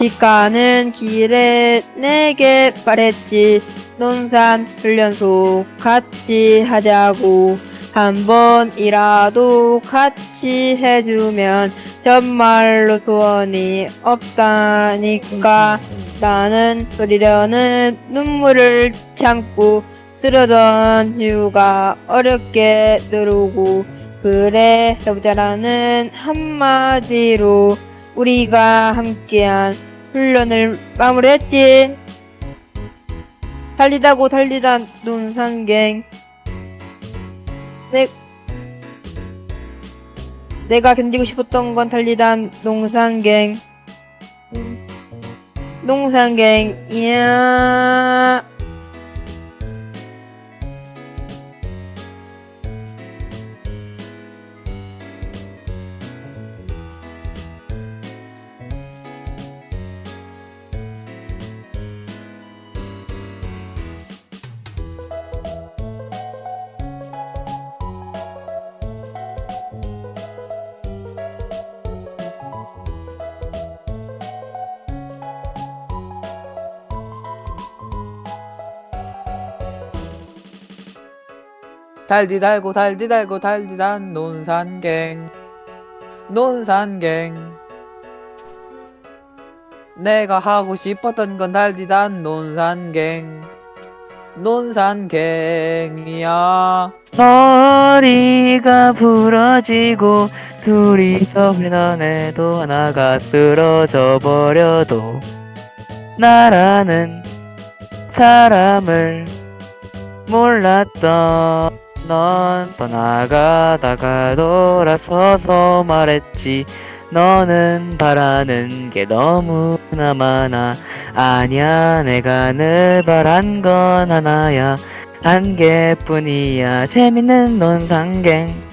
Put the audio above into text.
집 가는 길에 내게 말했지. 논산 훈련소 같이 하자고. 한 번이라도 같이 해주면 정말로 소원이 없다니까. 나는 소리려는 눈물을 참고 쓰러던 이유가 어렵게 들어오고, 그래 해보자라는 한마디로 우리가 함께한 훈련을 마무리했지. 달리다고 달리다 논산갱. 내가 견디고 싶었던 건 달리단 농산갱. 농산갱이야. 달디 달고 달디 달고 달디단 논산갱. 내가 하고 싶었던 건 달디단 논산갱이야. 머리가 부러지고 둘이서 훈련해도 하나가 쓰러져 버려도 나라는 사람을 몰랐던 넌 떠나가다가 돌아서서 말했지. 너는 바라는 게 너무나 많아. 아니야, 내가 늘 바란 건 하나야. 한 개뿐이야. 재밌는 논산갱.